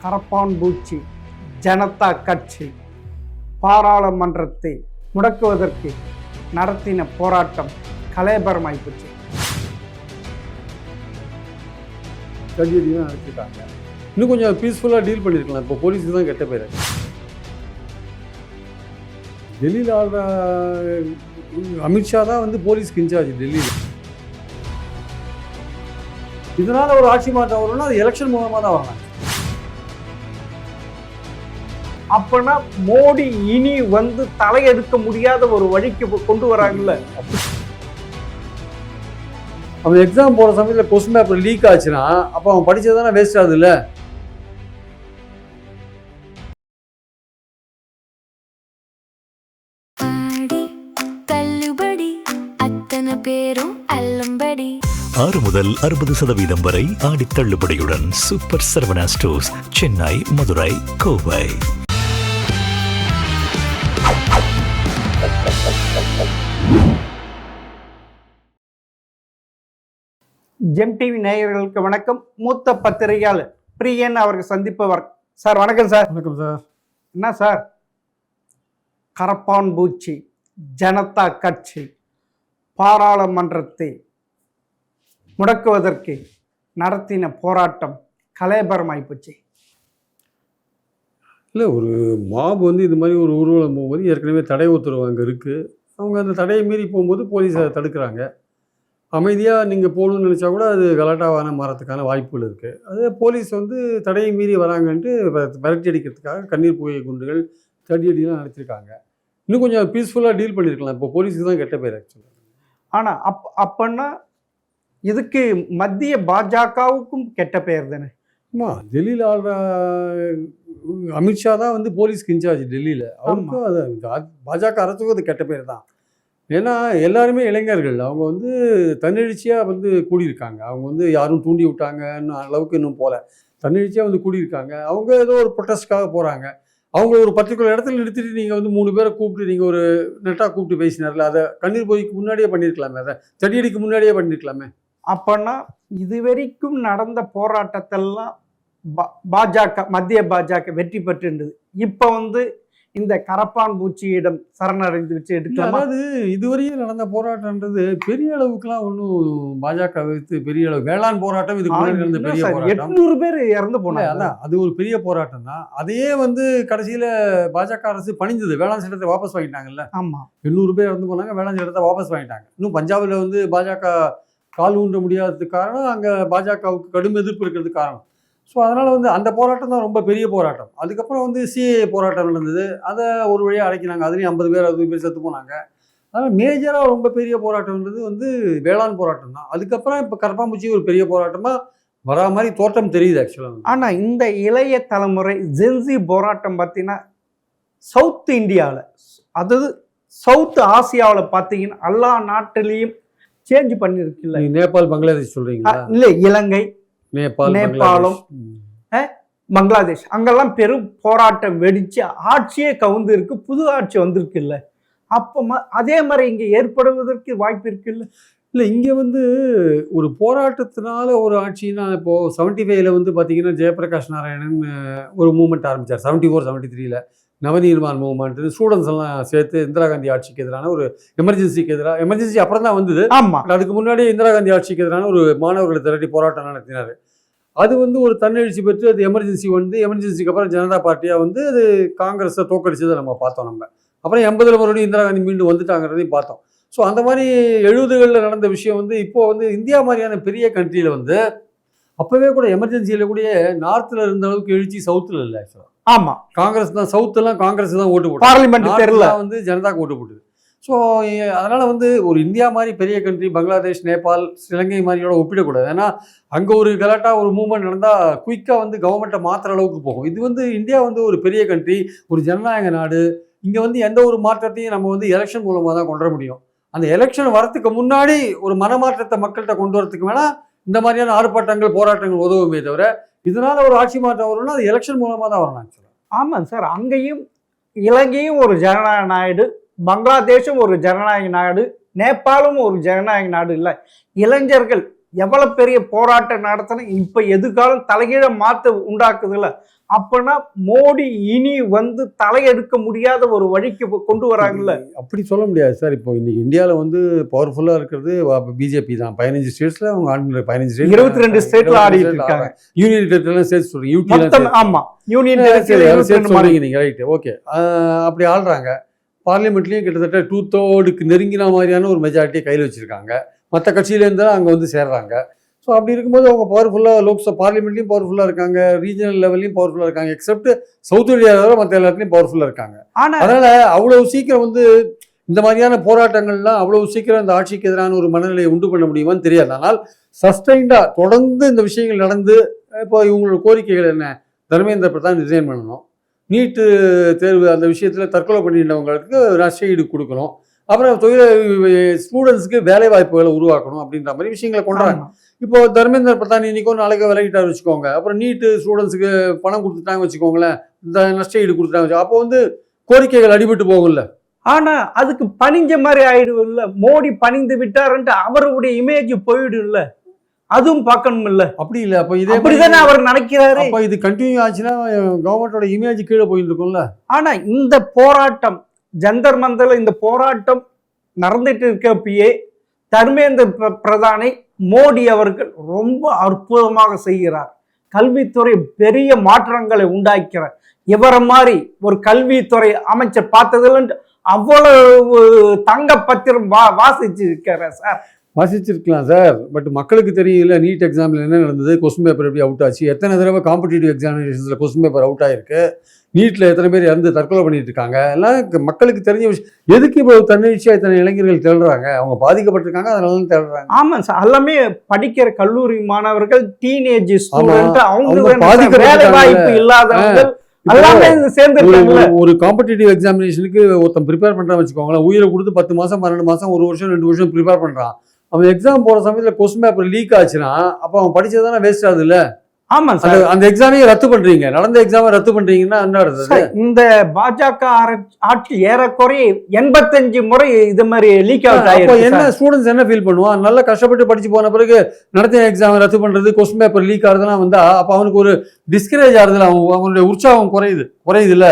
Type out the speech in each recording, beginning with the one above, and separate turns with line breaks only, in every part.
கரப்பான் பூச்சி ஜனதா கட்சி பாராளுமன்றத்தை முடக்குவதற்கு நடத்தின போராட்டம் கலேபரமாயிப்போச்சு.
கல்வியெல்லாம் நடத்திட்டாங்க. இன்னும் கொஞ்சம் பீஸ்ஃபுல்லாக டீல் பண்ணியிருக்கலாம். இப்போ போலீஸுக்கு தான் கெட்ட பேர். டெல்லியில் ஆள்ற அமித்ஷா தான் வந்து போலீஸ்க்கு இன்சார்ஜ் டெல்லியில். இதனால் ஒரு ஆட்சி மாற்றம் வரும்னா அது எலெக்ஷன் மூலமாக தான் வரலாம்.
அப்பனா மோடி இனி வந்து தலையெடுக்க முடியாத ஒரு வழிக்கு கொண்டு வராங்கல்ல.
அவன் எக்ஸாம் போகிற சமயத்தில் கொஸ்டின் பேப்பர் லீக் ஆச்சுன்னா அப்போ அவன் படித்தது தானே வேஸ்ட் ஆகுதுல்ல.
$6 முதல் 60% வரை ஆடி தள்ளுபடியுடன் super Saravana stores, Chennai, Madurai, Kovai.
Gem TV நேயர்களுக்கு வணக்கம். மூத்த பத்திரிகையாளர் பிரியன் அவர்கள் சந்திப்பவர். சார் வணக்கம் சார்.
வணக்கம் சார்.
என்ன சார், கரப்பான் பூச்சி ஜனதா கட்சி பாராளுமன்றத்தை முடக்குவதற்கு நடத்தின போராட்டம் கலேபரமாயிப்போச்சு.
இல்லை, ஒரு மாப் வந்து இது மாதிரி ஒரு ஊர்வலம் போகும்போது ஏற்கனவே தடை உத்தரவு அங்கே இருக்குது. அவங்க அந்த தடையை மீறி போகும்போது போலீஸ் அதை தடுக்கிறாங்க. அமைதியாக நீங்கள் போகணும்னு நினச்சா கூட அது கலாட்டாவான மாறத்துக்கான வாய்ப்புகள் இருக்குது. அது போலீஸ் வந்து தடையை மீறி வராங்கன்ட்டு விரட்டி அடிக்கிறதுக்காக கண்ணீர் புகை குண்டுகள் தடியடிலாம் நடத்திருக்காங்க. இன்னும் கொஞ்சம் பீஸ்ஃபுல்லாக டீல் பண்ணியிருக்கலாம். இப்போ போலீஸுக்கு தான் கெட்ட பேர் ஆக்சுவலாக.
ஆனால் அப்பன்னா இதுக்கு மத்திய பாஜகவுக்கும் கெட்ட பேர் தானே.
ஆமாம், டெல்லியில் ஆள்ற அமித்ஷா தான் வந்து போலீஸ்க்கு இன்சார்ஜ் டெல்லியில். அவருக்கும் அது பாஜக அரசுக்கும் அது கெட்ட பேர் தான். ஏன்னா எல்லாருமே இளைஞர்கள். அவங்க வந்து தன்னெழுச்சியாக வந்து கூடியிருக்காங்க. அவங்க வந்து யாரும் தூண்டி விட்டாங்கன்னு அளவுக்கு இன்னும் போகல. தன்னெழுச்சியாக வந்து கூடியிருக்காங்க. அவங்க ஏதோ ஒரு ப்ரொட்டஸ்ட்காக போகிறாங்க. அவங்க ஒரு பர்டிகுலர் இடத்துல நிறுத்திட்டு நீங்கள் வந்து 3 பேரை கூப்பிட்டு நீங்கள் ஒரு நெட்டாக கூப்பிட்டு பேசினார்ல, அதை கண்ணீர் போய்க்கு முன்னாடியே பண்ணியிருக்கலாமே, அதை தடியடிக்கு முன்னாடியே பண்ணியிருக்கலாமே.
அப்பன்னா இதுவரைக்கும் நடந்த போராட்டத்தெல்லாம் பாஜக மத்திய பாஜக வெற்றி பெற்று இருந்தது. இப்போ வந்து இந்த கரப்பான் பூச்சியிடம் சரணடைந்து வச்சு எடுக்கலாம்.
அதாவது இதுவரையும் நடந்த போராட்டம்ன்றது பெரிய அளவுக்குலாம் ஒன்றும் பாஜக வைத்து பெரிய அளவு வேளாண் போராட்டம் இதுக்கு முன்னாடி நடந்த பெரிய போராட்டம்.
800 பேர் இறந்து போனாங்க.
அதான் அது ஒரு பெரிய போராட்டம் தான். அதையே வந்து கடைசியில் பாஜக அரசு பணிந்தது. வேளாண் சட்டத்தை வாபஸ் வாங்கிட்டாங்கல்ல.
ஆமாம்,
800 பேர் இறந்து போனாங்க. வேளாண் சட்டத்தை வாபஸ் வாங்கிட்டாங்க. இன்னும் பஞ்சாபில் வந்து பாஜக கால் ஊன்ற முடியாததுக்கு காரணம் அங்கே பாஜகவுக்கு கடும் எதிர்ப்பு இருக்கிறதுக்கு காரணம். ஸோ அதனால் வந்து அந்த போராட்டம் தான் ரொம்ப பெரிய போராட்டம். அதுக்கப்புறம் வந்து சிஏஏ போராட்டம் நடந்தது. அதை ஒரு வழியாக அடைக்கினாங்க. அதுலேயும் 50 பேர் 60 பேர் செத்து போனாங்க. அதனால் மேஜராக ரொம்ப பெரிய போராட்டம்ன்றது வந்து வேளாண் போராட்டம் தான். அதுக்கப்புறம் இப்போ கரப்பாம்பூச்சி ஒரு பெரிய போராட்டமாக வரா மாதிரி தோற்றம் தெரியுது ஆக்சுவலாக.
ஆனால் இந்த இளைய தலைமுறை ஜென்சி போராட்டம் பார்த்தீங்கன்னா சவுத் இந்தியாவில், அதாவது சவுத் ஆசியாவில் பார்த்தீங்கன்னா எல்லா நாட்டிலையும் சேஞ்ச் பண்ணியிருக்குல்ல.
நேபாள், பங்களாதேஷ் சொல்கிறீங்களா?
இல்லை, இலங்கை,
நேபாளம்,
பங்களாதேஷ் அங்கெல்லாம் பெரும் போராட்டம் வெடிச்சு ஆட்சியே கவுந்து இருக்கு. புது ஆட்சி வந்திருக்கு இல்லை. அப்போ அதே மாதிரி இங்கே ஏற்படுவதற்கு வாய்ப்பு இருக்குல்ல.
இல்லை, இங்கே வந்து ஒரு போராட்டத்தினால ஒரு ஆட்சின்னா இப்போது 75ல் வந்து பார்த்தீங்கன்னா ஜெயபிரகாஷ் நாராயணன் ஒரு மூமெண்ட் ஆரம்பித்தார். 74, 73ல் நவநிர்மான் மூவ்மெண்ட், ஸ்டூடெண்ட்ஸ் எல்லாம் சேர்த்து இந்திரா காந்தி ஆட்சிக்கு எதிரான ஒரு எமர்ஜென்சிக்கு எதிராக, எமர்ஜென்சி அப்புறம் தான் வந்தது.
ஆமாம்,
அதுக்கு முன்னாடி இந்திரா காந்தி ஆட்சிக்கு எதிரான ஒரு மாணவர்களை திரட்டி போராட்டம் நடத்தினார். அது வந்து ஒரு தன்னெழுச்சி பெற்று அது எமர்ஜென்சி வந்து எமர்ஜென்சிக்கு அப்புறம் ஜனதா பார்ட்டியாக வந்து அது காங்கிரஸை தோக்கடிச்சதை நம்ம பார்த்தோம். நம்ம அப்புறம் 80ல் மறுபடியும் இந்திரா காந்தி மீண்டும் வந்துட்டாங்கிறதையும் பார்த்தோம். ஸோ அந்த மாதிரி 70களில் நடந்த விஷயம் வந்து இப்போது வந்து இந்தியா மாதிரியான பெரிய கண்ட்ரியில் வந்து அப்போவே கூட எமர்ஜென்சியில் கூட நார்த்தில் இருந்த அளவுக்கு எழுச்சி சவுத்தில் இல்லை ஆக்சுவலாக.
ஆமாம்,
காங்கிரஸ் தான் சவுத்தெல்லாம் காங்கிரஸ் தான் ஓட்டு போட்டு,
பார்லிமெண்ட் தெரியல
வந்து ஜனதாக்கு ஓட்டு போட்டுது. ஸோ அதனால் வந்து ஒரு இந்தியா மாதிரி பெரிய கண்ட்ரி பங்களாதேஷ், நேபாள், இலங்கை மாதிரியோட ஒப்பிடக்கூடாது. ஏன்னா அங்கே ஒரு கலாட்டா ஒரு மூவ்மெண்ட் நடந்தால் குயிக்காக வந்து கவர்மெண்ட்டை மாற்றுற அளவுக்கு போகும். இது வந்து இந்தியா வந்து ஒரு பெரிய கண்ட்ரி, ஒரு ஜனநாயக நாடு. இங்கே வந்து எந்த ஒரு மாற்றத்தையும் நம்ம வந்து எலெக்ஷன் மூலமாக தான் கொண்டு வர முடியும். அந்த எலெக்ஷன் வரத்துக்கு முன்னாடி ஒரு மனமாற்றத்தை மக்கள்கிட்ட கொண்டு வரத்துக்கு வேணால் இந்த மாதிரியான ஆர்ப்பாட்டங்கள் போராட்டங்கள் உதவுமே தவிர இதனால ஒரு ஆட்சி மாற்றம் வரும்னா அது எலெக்ஷன் மூலமாக தான் வரணும்.
ஆமாம் சார், அங்கேயும் இலங்கையும் ஒரு ஜனநாயக நாடு, பங்களாதேஷும் ஒரு ஜனநாயக நாடு, நேபாளும் ஒரு ஜனநாயக நாடு இல்லை. இளைஞர்கள் எவ்வளவு பெரிய போராட்டம் நடத்தினா இப்ப எதிர்காலம் தலைகீழ மாற்ற உண்டாக்குதுல்ல. அப்பனா மோடி இனி வந்து தலையெடுக்க முடியாத ஒரு வழிக்கு கொண்டு வராங்கல்ல.
அப்படி சொல்ல முடியாது சார். இப்போ இன்னைக்கு இந்தியாவில் வந்து பவர்ஃபுல்லாக இருக்கிறது பிஜேபி தான். 15 ஸ்டேட்ஸில் அவங்க ஆண்டு 15 ஸ்டேட்
22 ஸ்டேட்ல ஆடிட்டு இருக்காங்க.
யூனியன் டெரிட்டரிலாம் சேர்த்து சொல்றீங்க.
மொத்தம் ஆமா யூனியன் டெரிட்டரி
சொல்றீங்க நீங்க, ரைட், ஓகே. அப்படி ஆள்றாங்க. பார்லிமெண்ட்லேயும் கிட்டத்தட்ட 2/3 நெருங்கின மாதிரியான ஒரு மெஜாரிட்டியை கையில் வச்சிருக்காங்க. மற்ற கட்சியிலேருந்து அங்கே வந்து சேர்றாங்க. ஸோ அப்படி இருக்கும்போது அவங்க பவர்ஃபுல்லாக லோக்சபா பார்லிமெண்ட்லையும் பவர்ஃபுல்லாக இருக்காங்க, ரீஜனல் லெவல்லையும் பவர்ஃபுல்லாக இருக்காங்க. எக்ஸப்ட் சவுத் இந்தியாவில் மற்ற எல்லாத்துலையும் பவர்ஃபுல்லாக இருக்காங்க. அதனால அவ்வளவு சீக்கிரம் வந்து இந்த மாதிரியான போராட்டங்கள்லாம் அவ்வளவு சீக்கிரம் இந்த ஆட்சிக்கு எதிரான ஒரு மனநிலையை உண்டு பண்ண முடியுமான்னு தெரியாது. ஆனால் சஸ்டைண்டாக தொடர்ந்து இந்த விஷயங்கள் நடந்து இப்போ இவங்களோட கோரிக்கைகள் என்ன? தர்மேந்திர பிரதான் ரிசைன் பண்ணணும், நீட்டு தேர்வு அந்த விஷயத்தில் தற்கொலை பண்ணிட்டவங்களுக்கு நஷ்டஈடு கொடுக்கணும், அப்புறம் ஸ்டூடெண்ட்ஸ்க்கு வேலை வாய்ப்புகளை உருவாக்கணும் அப்படின்ற மாதிரி விஷயங்களை கொண்டாடுறாங்க. இப்போ தர்மேந்திர பிரதான் இன்னைக்கோ நாளைக்கோ விலகிட்டார் வச்சுக்கோங்க, அப்புறம் நீட்டு ஸ்டூடெண்ட்ஸுக்கு பணம் கொடுத்துட்டாங்க வச்சுக்கோங்களேன், இந்த நஷ்டஈடு கொடுத்துட்டாங்க, அப்போ வந்து கோரிக்கைகள் அடிபட்டு போகும்ல.
ஆனா அதுக்கு பணிஞ்ச மாதிரி ஆயிடும் இல்ல. மோடி பணிந்து விட்டாருன்ட்டு அவருடைய இமேஜ் போயிடும் இல்ல, அதுவும் பார்க்கணும் இல்ல.
அப்படி இல்ல, அப்ப இதே
அப்படிதானே அவர் நினைக்கிறாரு.
அப்ப இது கண்டினியூ ஆச்சுன்னா கவர்மெண்டோட இமேஜ் கீழே போயிட்டு இருக்கும்ல.
ஆனா இந்த போராட்டம் ஜந்தர் மந்தர்ல இந்த போராட்டம் நடந்துட்டு இருக்கப்பயே தர்மேந்திர பிரதானை மோடி அவர்கள் ரொம்ப அற்புதமாக செய்கிறார். கல்வித்துறை பெரிய மாற்றங்களை உண்டாக்கிறார். இவரை மாதிரி ஒரு கல்வித்துறை அமைச்சர் பார்த்ததில்ல. அவ்வளவு தங்க பத்திரம் வாசிச்சு இருக்கிற சார்.
வாசிச்சிருக்கலாம் சார், பட் மக்களுக்கு தெரியல நீட் எக்ஸாமில் என்ன நடந்தது, கொஸ்டின் பேப்பர் எப்படி அவுட் ஆச்சு, எத்தனை தடவை காம்படிட்டிவ் எக்ஸாமினேஷன்ஸில் கொஸ்டின் பேப்பர் அவுட் ஆயிருக்கு, நீட்டில் எத்தனை பேர் இறந்து தற்கொலை பண்ணிட்டு இருக்காங்க, எல்லாம் மக்களுக்கு தெரிஞ்ச விஷயம். எதுக்கு இப்போ தன்னெழுச்சியாக இத்தனை இளைஞர்கள் தேடுறாங்க? அவங்க பாதிக்கப்பட்டிருக்காங்க, அதனால தேடுறாங்க.
ஆமாம் சார், எல்லாமே படிக்கிற கல்லூரி மாணவர்கள், டீனேஜ் ஸ்டூடெண்ட், அவங்க
வேலை
வாய்ப்பு இல்லாதவங்க
ஒரு காம்படிட்டிவ் எக்ஸாமினேஷனுக்கு ஒருத்தன் ப்ரிப்பேர் பண்றான் வச்சுக்கோங்களேன், உயிரை கொடுத்து 10 மாசம் 12 மாசம் 1 வருஷம் 2 வருஷம் ப்ரிப்பேர் பண்றான். அவன் எக்ஸாம் போற சமயத்துல கொஸ்டின் பேப்பர் லீக் ஆச்சுன்னா அப்ப அவன் படிச்சதானே வேஸ்ட் ஆகுது இல்ல.
ஆமா சார்,
அந்த எக்ஸாமையும் ரத்து பண்றீங்க, நடந்த எக்ஸாமை ரத்து பண்றீங்கன்னா என்ன நடந்தது?
இந்த பாஜக ஆட்சி ஏறக்குறைய 85 முறை இது மாதிரி லீக் அவுட் ஆயிருக்கு.
என்ன ஸ்டூடெண்ட்ஸ் என்ன ஃபீல் பண்ணுவான்? நல்லா கஷ்டப்பட்டு படிச்சு போன பிறகு நடத்திய எக்ஸாம் ரத்து பண்றது, கொஸ்டின் பேப்பர் லீக் ஆகுதுலாம் வந்தா அப்ப அவனுக்கு ஒரு டிஸ்கரேஜ் ஆகுதுல, அவனுடைய உற்சாகம் குறையுது இல்ல.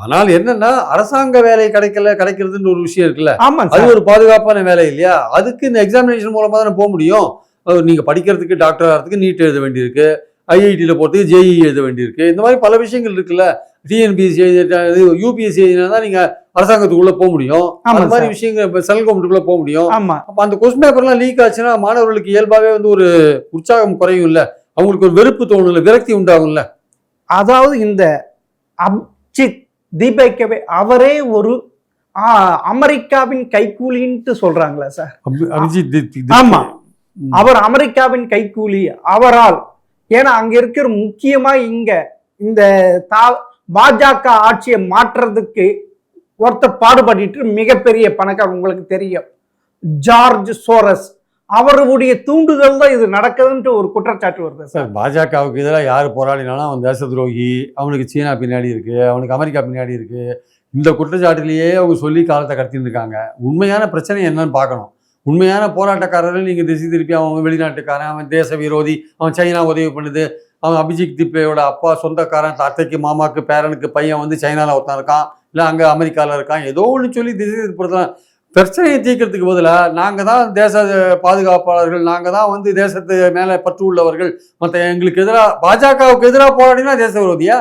ஆனால் என்னன்னா அரசாங்க வேலை கிடைக்கிறதுன்னு ஒரு விஷயம் இருக்குல்ல, அது ஒரு பாதுகாப்பான வேலை இல்லையா? அதுக்கு இந்த எக்ஸாமினேஷன் மூலமா தானே போக முடியும். நீங்க படிக்கிறதுக்கு டாக்டர் ஆகிறதுக்கு நீட் எழுத வேண்டியிருக்கு, ஐஐடியில் போகிறதுக்கு ஜேஇ எழுத வேண்டியிருக்கு, இந்த மாதிரி பல விஷயங்கள் இருக்குல்ல. டிஎன்பிஎஸ்சி யூபிஎஸ்சி எழுதினா தான் நீங்க அரசாங்கத்துக்குள்ள போக முடியும். அந்த மாதிரி விஷயங்கள் இப்போ சென்ட்ரல் கவர்மெண்ட்டுக்குள்ள போக முடியும். அப்போ அந்த கொஸ்டின் பேப்பர்லாம் லீக் ஆச்சுன்னா மாணவர்களுக்கு இயல்பாகவே வந்து ஒரு உற்சாகம் குறையும் இல்ல, அவங்களுக்கு ஒரு வெறுப்பு தோணும்ல, விரக்தி உண்டாகும்ல.
அதாவது இந்த அபிஜித் தீபக்கவே அவரே ஒரு அமெரிக்காவின் கைக்கூலின்ட்டு சொல்றாங்களா சார்?
அபிஜித்,
ஆமா, அவர் அமெரிக்காவின் கைக்கூலி. அவரால், ஏன்னா அங்க இருக்கிற முக்கியமா இங்க இந்த பாஜக ஆட்சியை மாற்றுறதுக்கு ஒருத்தர் பாடுபட்டு மிகப்பெரிய பணக்காரர், உங்களுக்கு தெரியும், ஜார்ஜ் சோரஸ், அவருடைய தூண்டுதல் தான் இது நடக்குதுன்ட்டு ஒரு குற்றச்சாட்டு வருது சார்.
பாஜகவுக்கு எதிராக யார் போராடினாலும் அவன் தேச துரோகி, அவனுக்கு சீனா பின்னாடி இருக்கு, அவனுக்கு அமெரிக்கா பின்னாடி இருக்கு, இந்த குற்றச்சாட்டுலேயே அவங்க சொல்லி காலத்தை கடத்தின்னு இருக்காங்க. உண்மையான பிரச்சனை என்னன்னு பார்க்கணும். உண்மையான போராட்டக்காரர்கள் நீங்கள் திசை திருப்பி அவன் வெளிநாட்டுக்காரன், அவன் தேச விரோதி, அவன் சைனா உதவி பண்ணுது, அவன் அபிஜித் திப்பேயோட அப்பா சொந்தக்காரன், அத்தைக்கு மாமாக்கு பேரனுக்கு பையன் வந்து சைனாவில் ஒருத்தன் இருக்கான், இல்லை அங்கே அமெரிக்காவில் இருக்கான், ஏதோ ஒன்று சொல்லி திசை திருப்பதான். பிரச்சனையை தீர்க்கறதுக்கு பதிலாக நாங்கள் தான் தேச பாதுகாப்பாளர்கள், நாங்கள் தான் வந்து தேசத்து மேலே பற்று உள்ளவர்கள், மற்ற எங்களுக்கு எதிராக பாஜகவுக்கு எதிராக போராடினா தேச விரோதியா,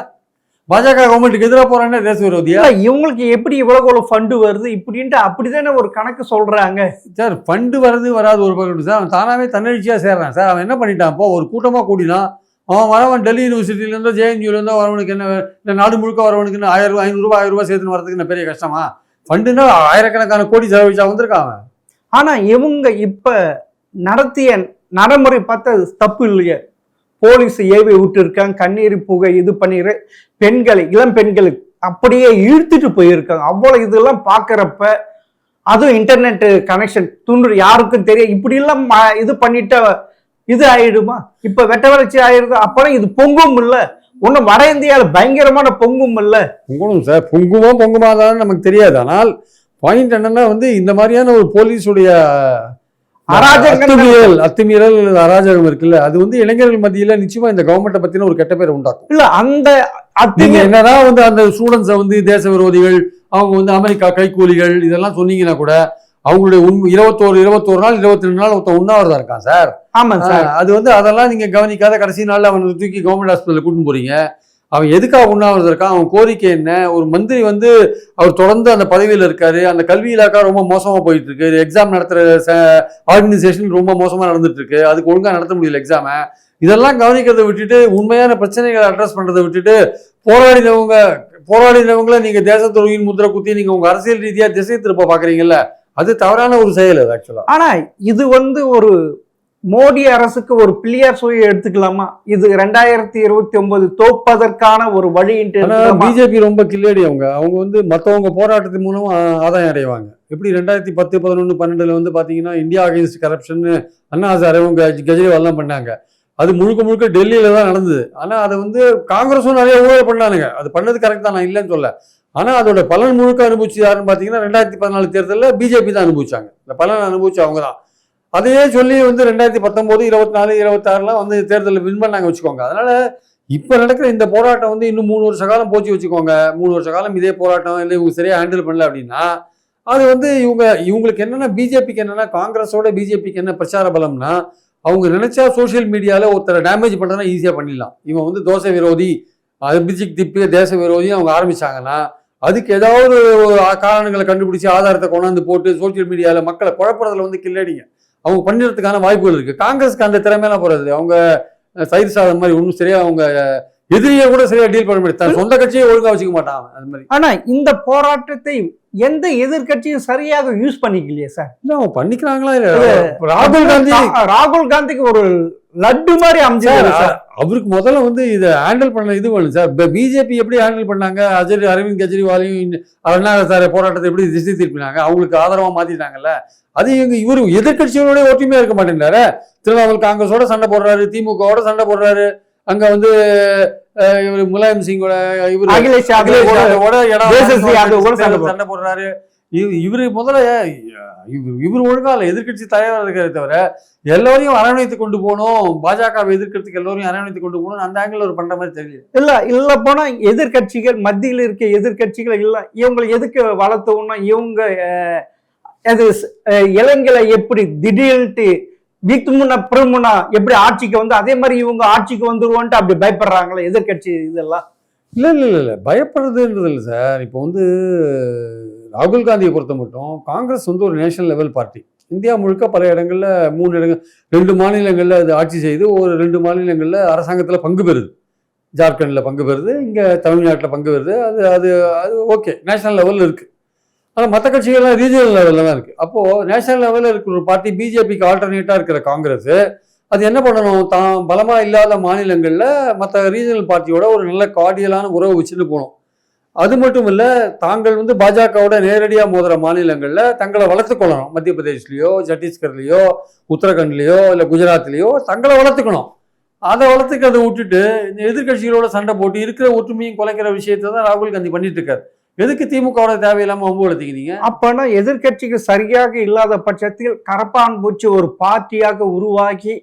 பாஜக கவர்மெண்ட்டுக்கு எதிராக போராடினா தேச விரோதியா? இவங்களுக்கு எப்படி இவ்வளவு ஃபண்டு வருது இப்படின்ட்டு அப்படிதானே ஒரு கணக்கு சொல்றாங்க சார். ஃபண்டு வருது வராது ஒரு பக்கம் சார், அவன் தானாவே தன்னெழுச்சியாக சேர்றான் சார். அவன் என்ன பண்ணிட்டான், இப்போ ஒரு கூட்டமாக கூடினா அவன் வரவன் டெல்லி யூனிவர்சிட்டியிலேருந்தோ ஜேஎன்யூலேருந்தோ வரவனுக்கு என்ன, இந்த நாடு முழுக்க வரவனுக்கு என்ன 1000 ரூபா 500 ரூபா 1000 ரூபா சேர்த்துன்னு வரதுக்கு என்ன பெரிய கஷ்டமா? ஃபண்டுன்னா ஆயிரக்கணக்கான கோடி செலவழிச்சா வந்திருக்காங்க.
ஆனா இவங்க இப்ப நடத்திய நடைமுறை பார்த்தா தப்பு இல்லையே. போலீஸ் ஏவி விட்டு இருக்காங்க, கண்ணீர் புகை இது பண்ணிடுற பெண்களை, இளம் பெண்களுக்கு அப்படியே இழுத்துட்டு போயிருக்காங்க. அவ்வளவு இதெல்லாம் பாக்குறப்ப, அதுவும் இன்டர்நெட் கனெக்ஷன் துண்டு யாருக்கும் தெரியும், இப்படி எல்லாம் இது பண்ணிட்ட இது ஆயிடுமா? இப்ப வெட்ட வளர்ச்சி ஆயிடுது. அப்புறம் இது பொங்கும் இல்ல, ஒன்னும் வட இந்தியாவில பயங்கரமான பொங்கும் இல்ல.
பொங்கணும் சார், பொங்குமாதான் நமக்கு தெரியாது. ஆனால் பாயிண்ட் என்னன்னா வந்து இந்த மாதிரியான ஒரு போலீஸுடைய அத்துமீறல் அராஜகம் இருக்குல்ல, அது வந்து இளைஞர்கள் மத்தியில நிச்சயமா இந்த கவர்மெண்ட்டை பத்தின ஒரு கெட்ட பேர் உண்டாக்கும்.
இல்ல அந்த
நீங்க என்னதான் வந்து அந்த ஸ்டூடெண்ட்ஸை வந்து தேச விரோதிகள், அவங்க வந்து அமெரிக்கா கைக்கூலிகள் இதெல்லாம் சொன்னீங்கன்னா கூட அவங்களுடைய 21 நாள் 22 நாள் ஒருத்த உண்ணாவிரதம் இருக்கான் சார்.
ஆமா சார்.
அது வந்து அதெல்லாம் நீங்க கவனிக்காத கடைசி நாள்ல அவனை தூக்கி கவர்மெண்ட் ஹாஸ்பிட்டல் கூட்டிட்டு போறீங்க. அவன் எதுக்காக உண்ணாவிரதம் இருக்கான், அவன் கோரிக்கை என்ன? ஒரு மந்திரி வந்து அவர் தொடர்ந்து அந்த பதவியில் இருக்காரு, அந்த கல்வி இலாக்கா ரொம்ப மோசமா போயிட்டு இருக்கு, எக்ஸாம் நடத்துற ஆர்கனைசேஷன் ரொம்ப மோசமா நடந்துட்டு இருக்கு, அதுக்கு ஒழுங்கா நடத்த முடியல எக்ஸாம. இதெல்லாம் கவனிக்கிறதை விட்டுட்டு, உண்மையான பிரச்சனைகளை அட்ரஸ் பண்றதை விட்டுட்டு, போராடினவங்களை நீங்க தேச துரோகியின் முத்திரை குத்தி நீங்க உங்க அரசியல் ரீதியா திசை திருப்ப பாக்குறீங்கல்ல, அது தவறான ஒரு செயல் அது ஆக்சுவலா.
ஆனா இது வந்து ஒரு மோடி அரசுக்கு ஒரு பிள்ளையார் சுவையை எடுத்துக்கலாமா? இது 2029 தோப்பதற்கான ஒரு வழி.
பிஜேபி ரொம்ப கில்லடி. அவங்க வந்து மற்றவங்க போராட்டத்தின் மூலம் ஆதாயம் அடைவாங்க. எப்படி 2010, 11, 12 வந்து பாத்தீங்கன்னா India against corruption Anna Hazare கெஜ்ரிவால்லாம் பண்ணாங்க. அது முழுக்க டெல்லியில தான் நடந்தது. ஆனா அதை வந்து காங்கிரஸும் நிறைய ஊழல் பண்ணானுங்க. அது பண்ணது கரெக்ட் தான், நான் இல்லைன்னு சொல்ல. ஆனா அதோட பலன் முழுக்க அனுபவிச்சு யாருன்னு பாத்தீங்கன்னா 2014 தேர்தலில் பிஜேபி தான் அனுபவிச்சாங்க. இந்த பலன் அனுபவிச்சு அவங்க தான். அதையே சொல்லி வந்து 2019, 24, 26 வந்து தேர்தலில் வின் பண்ணாங்க வச்சுக்கோங்க. அதனால இப்ப நடக்கிற இந்த போராட்டம் வந்து இன்னும் 3 வருஷ காலம் போச்சு வச்சுக்கோங்க. 3 வருஷ காலம் இதே போராட்டம் இல்லை இவங்க சரியா ஹேண்டில் பண்ணல அப்படின்னா அது வந்து இவங்களுக்கு என்னன்னா, பிஜேபிக்கு என்னன்னா, காங்கிரஸோட பிஜேபிக்கு என்ன பிரச்சார பலம்னா, அவங்க நினைச்சா சோசியல் மீடியால ஒருத்தரை டேமேஜ் பண்றதுனா ஈஸியா பண்ணிடலாம். இவன் வந்து தோசை விரோதி, அபிஜித் திப்பு தேச விரோதி அவங்க ஆரம்பிச்சாங்கன்னா அதுக்கு ஏதாவது காரணங்களை கண்டுபிடிச்சு ஆதாரத்தை கொண்டாந்து போட்டு சோசியல் மீடியால மக்களை குழப்பறதுல வந்து கில்லடிங்க அவங்க பண்ணிடுறதுக்கான வாய்ப்புகள் இருக்கு. காங்கிரஸ்க்கு அந்த திறமையெல்லாம் போறது. அவங்க சயிர் சாதம் மாதிரி ஒன்றும் சரியா அவங்க எதிரியை கூட சரியா டீல் பண்ண முடியாது. சொந்த கட்சியை ஒழுங்கா வச்சுக்க மாட்டான் அது மாதிரி.
ஆனா இந்த போராட்டத்தை எந்த எதிர்கட்சியும் சரியாக யூஸ் பண்ணிக்கலையே சார்.
அவங்க பண்ணிக்கிறாங்களா?
ராகுல் காந்திக்கு ஒரு லட்டு மாதிரி அமைச்சாரு சார்.
அவருக்கு முதல்ல வந்து இதை ஹேண்டில் பண்ண இது வேணும் சார். பிஜேபி எப்படி ஹேண்டில் பண்ணாங்க, அரவிந்த் கெஜ்ரிவாலையும் அண்ணா ஹசாரே போராட்டத்தை எப்படி திசை திருப்பினாங்க, அவங்களுக்கு ஆதரவா மாத்திட்டாங்கல்ல. அது இவரு எதிர்கட்சிகளோட ஒற்றுமையா இருக்க மாட்டேங்கிறாரு. திரிணாமுல் காங்கிரஸோட சண்டை போடுறாரு, திமுகவோட சண்டை போடுறாரு. அங்க வந்து இவரு முலாயம் சிங்கோட சண்டை போடுறாரு. இவரு முதல்ல இவரு ஒழுங்கா இல்ல, எதிர்கட்சி தலைவராக இருக்கிறத தவிர எல்லோரையும் அரவணைத்து கொண்டு போகணும், பாஜகவை எதிர்க்கிறதுக்கு எல்லோரையும் அரவணைத்து கொண்டு போகணும், அந்த ஆங்கிள் ஒரு பண்ற மாதிரி தெரியல.
இல்ல போனா எதிர்கட்சிகள் மத்தியில் இருக்க எதிர்கட்சிகள் இல்ல இவங்களை எதுக்கு வளர்த்தோம்னா, இவங்க இளைஞர்களை எப்படி திடீர்னு வீட்டு முன்னா பிரமுன்னா எப்படி ஆட்சிக்கு வந்து அதே மாதிரி இவங்க ஆட்சிக்கு வந்துருவோன்ட்டு அப்படி பயப்படுறாங்களே எதிர்கட்சி இதெல்லாம்.
இல்ல பயப்படுறதுன்றது இல்லை சார். இப்போ வந்து ராகுல் காந்தியை பொறுத்த மட்டும் காங்கிரஸ் வந்து ஒரு நேஷனல் லெவல் பார்ட்டி. இந்தியா முழுக்க பல இடங்கள்ல 2 மாநிலங்கள்ல அது ஆட்சி செய்து, ஒரு 2 மாநிலங்கள்ல அரசாங்கத்துல பங்கு பெறுது. ஜார்க்கண்ட்ல பங்கு பெறுது, இங்க தமிழ்நாட்டில் பங்கு பெறுது. அது அது அது ஓகே, நேஷனல் லெவல்ல இருக்கு. ஆனால் மற்ற கட்சிகள்லாம் ரீஜனல் லெவலில் தான் இருக்குது. அப்போது நேஷனல் லெவலில் இருக்கிற ஒரு பார்ட்டி பிஜேபிக்கு ஆல்டர்னேட்டாக இருக்கிற காங்கிரஸ் அது என்ன பண்ணணும், தான் பலமாக இல்லாத மாநிலங்களில் மற்ற ரீஜனல் பார்ட்டியோட ஒரு நல்ல கார்டியலான உறவு வச்சுட்டு போகணும். அது மட்டும் இல்லை, தாங்கள் வந்து பாஜகவோட நேரடியாக மோதுற மாநிலங்களில் தங்களை வளர்த்துக்கொள்ளணும். மத்திய பிரதேஷ்லேயோ, சத்தீஸ்கர்லேயோ, உத்தரகண்ட்லேயோ, இல்லை குஜராத்லேயோ தங்களை வளர்த்துக்கணும். அதை வளர்த்துக்கிறத விட்டுட்டு இந்த எதிர்கட்சிகளோட சண்டை போட்டு இருக்கிற ஒற்றுமையும் குலைக்கிற விஷயத்தை தான் ராகுல் காந்தி பண்ணிட்டு இருக்காரு. எதுக்கு திமுகவோட தேவையில்லாம வம்பு எடுத்துக்கிறீங்க?
அப்பனா எதிர்கட்சிக்கு சரியாக இல்லாத பட்சத்தில் கரப்பான் பூச்சி ஒரு பார்ட்டியாக உருவாகி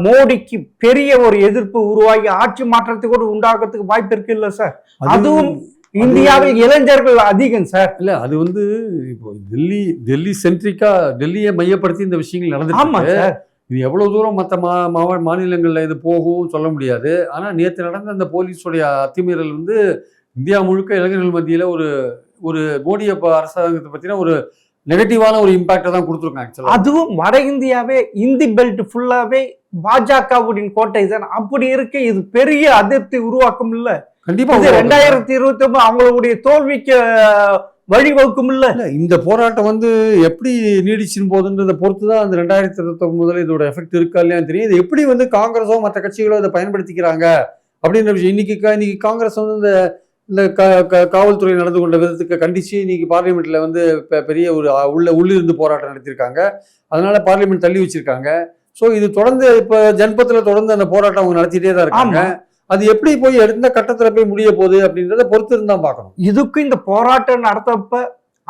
மோடிக்கு பெரிய ஒரு எதிர்ப்பு உருவாகி ஆட்சி மாற்றத்துக்கு கூட உண்டாகிறதுக்கு வாய்ப்பு இருக்கு இல்ல சார்? அதுவும் இந்தியாவில் இளைஞர்கள் அதிகம் சார்.
இல்ல அது வந்து இப்போ டெல்லி சென்ட்ரிக்கா, டெல்லியை மையப்படுத்தி இந்த விஷயங்கள் நடந்துட்டு இது எவ்வளவு தூரம் மற்ற மாநிலங்கள்ல இது போகும் சொல்ல முடியாது. ஆனா நேற்று நடந்த அந்த போலீஸோடைய அத்துமீறல் வந்து இந்தியா முழுக்க இளைஞர்கள் மத்தியில ஒரு மோடி அரசாங்கத்தை பத்தின ஒரு நெகட்டிவான ஒரு இம்பாக்டை தான் கொடுத்துருக்காங்க.
அதுவும் வட இந்தியாவே இந்தி பெல்ட் ஃபுல்லாவே பாஜகவுடைய கோட்டை தான். அப்படி இருக்க இது பெரிய அதிருப்தி உருவாக்கும் இல்ல. கண்டிப்பா 2029 அவங்களுடைய தோல்விக்கு வழிவகுக்கும் இல்ல.
இந்த போராட்டம் வந்து எப்படி நீடிச்சின் போதுன்றதை பொறுத்து தான் அந்த 2029 இதோட எஃபெக்ட் இருக்கா இல்லையான்னு தெரியும். இது எப்படி வந்து காங்கிரஸோ மற்ற கட்சிகளோ இதை பயன்படுத்திக்கிறாங்க அப்படின்ற விஷயம். இன்னைக்கு காங்கிரஸ் வந்து இந்த காவல்துறை நடந்து கொண்ட விதத்துக்கு கண்டிச்சு இன்னைக்கு பார்லிமெண்ட்ல வந்து பெரிய ஒரு உள்ளிருந்து போராட்டம் நடத்தியிருக்காங்க. அதனால பார்லிமெண்ட் தள்ளி வச்சிருக்காங்க. ஸோ இது தொடர்ந்து இப்ப ஜன்பத்துல தொடர்ந்து அந்த போராட்டம் அவங்க நடத்திட்டே தான் இருக்காங்க. அது எப்படி போய் எந்த கட்டத்துல போய் முடிய போகுது அப்படின்றத பொறுத்து இருந்தா பார்க்கணும்.
இதுக்கும் இந்த போராட்டம் நடத்தப்ப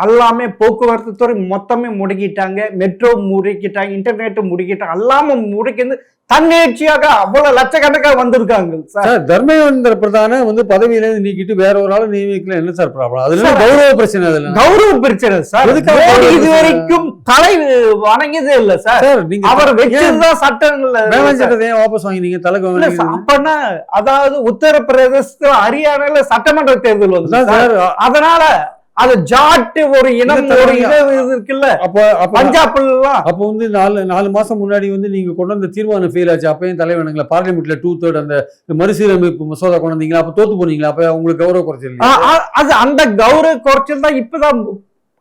எல்லாமே போக்குவரத்து துறை மொத்தமே முடக்கிட்டாங்க, மெட்ரோ முடக்கிட்டாங்க, இன்டர்நெட் முடக்கிட்டாங்க, எல்லாமே முடக்கி தன்னேர்ச்சியாக அவ்வளவு லட்சக்கணக்காக வந்திருக்காங்க சார்.
தர்மேந்திர பிரதான வந்து பதவியில இருந்து நீக்கிட்டு வேற ஒரு ஆள் நியமிக்கல, என்ன சார் ப்ராப்ளம்? அதுல கௌரவ பிரச்சனை, அதுல
கௌரவ பிரச்சனை சார். இது வரைக்கும் தலை வணங்கியதே இல்ல சார். அவர் வச்சதுதான் சட்டங்கள்ல
சட்டத்தை வாபஸ் வாங்கினீங்க தலை.
அப்பனா அதாவது உத்தரப்பிரதேசத்துல ஹரியானால சட்டமன்ற தேர்தல் வந்து அதனால அது ஜாட்டு ஒரு இனம் ஒரு இது இருக்குல்ல. பஞ்சாப்ல
அப்போ வந்து 4 மாசம் முன்னாடி வந்து நீங்க கொண்டு வந்த தீர்மானம் ஃபெயில் ஆச்சு. அப்பயும் தலைவனுங்களா பார்லிமெண்ட்ல 2/3 அந்த மறுசீரமைப்பு மசோதா கொண்டு வந்தீங்களா? அப்ப தோத்து போனீங்களா? அப்ப உங்களுக்கு கௌரவ குறைச்சல்.
அது அந்த கௌரவ குறைச்சல் தான் இப்பதான்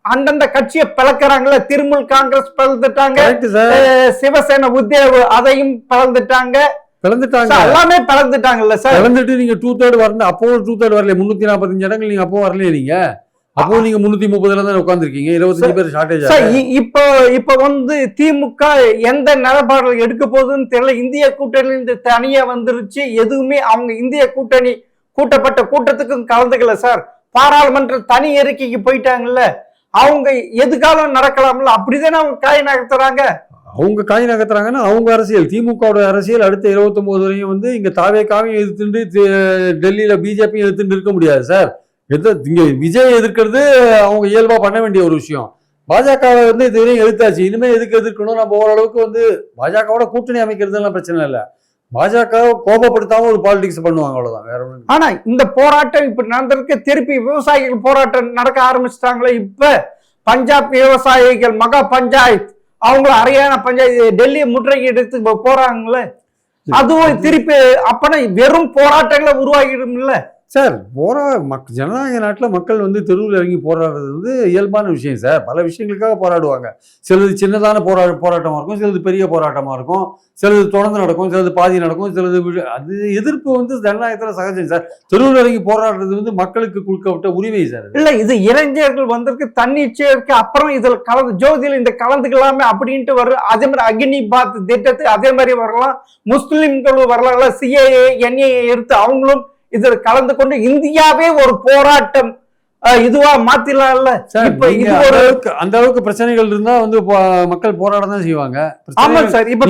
அந்தந்த கட்சியை பிளக்கிறாங்கல்ல. திரிணாமுல் காங்கிரஸ் பிளந்துட்டாங்க, சிவசேனா உத்தேவ் அதையும் பிளந்துட்டாங்க, எல்லாமே பிளந்துட்டாங்கல்ல சார். பிளந்துட்டு
நீங்க 2/3 வரணும். அப்போ 2/3 வரல, 345 இடங்கள் நீங்க அப்போ வரலையே. நீங்க அப்போ நீங்க 330 தான் உட்கார்ந்துருக்கீங்க, 25 பேர் ஷார்டேஜ்.
இப்ப வந்து திமுக எந்த நிலப்பாடுகள் எடுக்க போகுதுன்னு தெரியல. இந்திய கூட்டணி தனியா வந்துருச்சு. எதுவுமே அவங்க இந்திய கூட்டணி கூட்டப்பட்ட கூட்டத்துக்கும் கலந்துக்கல சார். பாராளுமன்ற தனி அறிக்கைக்கு போயிட்டாங்கல்ல. அவங்க எதுக்காலம் நடக்கலாம்ல, அப்படிதானே அவங்க காய் நகர்த்துறாங்க.
அவங்க காய் நகர்த்துறாங்கன்னா அவங்க அரசியல், திமுகவோட அரசியல் அடுத்த 29 வரையும் வந்து இங்க தாவேக்காவையும் எதிர்த்துட்டு டெல்லியில பிஜேபியும் எதிர்த்துட்டு இருக்க முடியாது சார். இங்க விஜய் எதிர்க்கிறது அவங்க இயல்பா பண்ண வேண்டிய ஒரு விஷயம். பாஜகவை வந்து இதுவரையும் எதிர்த்தாச்சு, இனிமே எதுக்கு எதிர்க்கணும்? நம்ம ஓரளவுக்கு வந்து பாஜகவோட கூட்டணி அமைக்கிறதுலாம் பிரச்சனை இல்லை. பாஜக கோபப்படுத்தாம ஒரு பாலிடிக்ஸ் பண்ணுவாங்க, அவ்வளவுதான், வேற ஒண்ணு. ஆனா
இந்த போராட்டம் இப்ப நடந்திருக்கு. திருப்பி விவசாயிகள் போராட்டம் நடக்க ஆரம்பிச்சிட்டாங்களே. இப்ப பஞ்சாப் விவசாயிகள் மகா பஞ்சாயத்து, அவங்க ஹரியானா பஞ்சாயத்து டெல்லியை முற்றுகையிட்டு போறாங்களே. அதுவும் திருப்பி அப்பனா வெறும் போராட்டங்களை உருவாகிடும் இல்ல
சார். ஜனநாயக நாட்டில் மக்கள் வந்து தெருவில் இறங்கி போராடுறது வந்து இயல்பான விஷயம் சார். பல விஷயங்களுக்காக போராடுவாங்க. சிலது சின்னதான போராட்டமாக இருக்கும், சிலது பெரிய போராட்டமாக இருக்கும், சிலது தொடர்ந்து நடக்கும், சிலது பாதி நடக்கும், சிலது அது எதிர்ப்பு வந்து ஜனநாயகத்தில் சகஜம் சார். தெருவில் இறங்கி போராடுறது வந்து மக்களுக்கு கொடுக்கப்பட்ட உரிமை சார்.
இல்லை, இது இளைஞர்கள் வந்திருக்கு, தன்னிச்சையா இருக்கு. அப்புறம் இதில் கலந்து ஜோதியில் இந்த கலந்துக்கலாமே அப்படின்ட்டு வரும். அதே மாதிரி அக்னி பாத் திட்டத்துக்கு அதே மாதிரி வரலாம். முஸ்லிம்களும் வரலாம், சிஏஏ என்ஏஏ எடுத்து அவங்களும் இதில் கலந்து கொண்டு இந்தியாவே ஒரு போராட்டம் இதுவா மாத்திரலாம்ல. இப்ப இது ஒரு
அந்த அளவுக்கு பிரச்சனைகள் இருந்தா வந்து மக்கள் போராட தான் செய்வாங்க.
ஆமா சார். இப்ப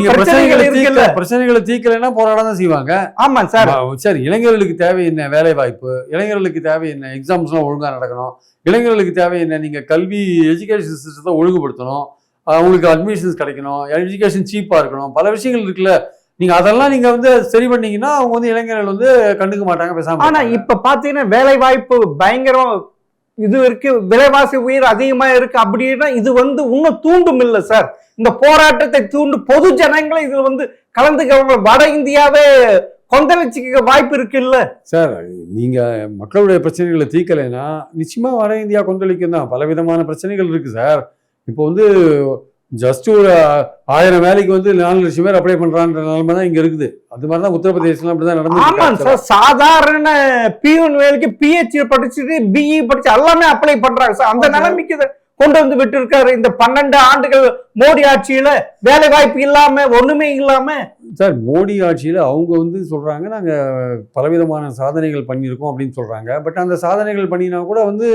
பிரச்சனைகளை தீர்க்கலைன்னா போராட தான் செய்வாங்க.
ஆமா சார்.
சார், இளைஞர்களுக்கு தேவை என்ன? வேலை வாய்ப்பு. இளைஞர்களுக்கு தேவை என்ன? எக்ஸாம்ஸ் எல்லாம் ஒழுங்கா நடக்கணும். இளைஞர்களுக்கு தேவை என்ன? நீங்க கல்வி எஜுகேஷன் சிஸ்டத்தை ஒழுங்குபடுத்தணும், அவங்களுக்கு அட்மிஷன்ஸ் கிடைக்கணும், எஜுகேஷன் சீப்பா இருக்கணும், பல விஷயங்கள் இருக்குல்ல. நீங்க அதெல்லாம் நீங்க வந்து சரி பண்ணீங்கன்னா அவங்க வந்து இளைஞர்கள் வந்து கண்டுக்க மாட்டாங்க, பேசாம.
ஆனா இப்ப பாத்தீங்கன்னா வேலை வாய்ப்பு பயங்கரம் இது இருக்கு, விலைவாசி உயர் அதிகமா இருக்கு. அப்படின்னா இது வந்து இன்னும் தூண்டும் இல்லை சார். இந்த போராட்டத்தை தூண்டு பொது ஜனங்களை இதுல வந்து கலந்துக்க வட இந்தியாவே கொந்தளிச்சுக்க வாய்ப்பு இருக்கு இல்ல
சார். நீங்க மக்களுடைய பிரச்சனைகளை தீர்க்கலைன்னா நிச்சயமா வட இந்தியா கொந்தளிக்கும் தான். பலவிதமான பிரச்சனைகள் இருக்கு சார். இப்போ வந்து ஜஸ்ட் ஒரு 1000 வேலைக்கு வந்து 4 லட்சம் பேர் அப்ளை பண்றான்ற நிலைமை தான் இங்க இருக்குது. அது மாதிரிதான் உத்தரப்பிரதேசம் அப்படிதான்
நடந்து. சாதாரண பியூன் வேலைக்கு பிஹெச்டி படிச்சுட்டு பிஇ படிச்சு எல்லாமே அப்ளை பண்றாங்க சார். அந்த நிலைமைக்கு கொண்டு வந்து விட்டு இருக்காரு இந்த 12 ஆண்டுகள் மோடி ஆட்சியில. வேலை வாய்ப்பு இல்லாம ஒண்ணுமே இல்லாம
சார். மோடி ஆட்சியில அவங்க வந்து சொல்றாங்க நாங்க பலவிதமான சாதனைகள் பண்ணியிருக்கோம் அப்படின்னு சொல்றாங்க. பட் அந்த சாதனைகள் பண்ணினா கூட வந்து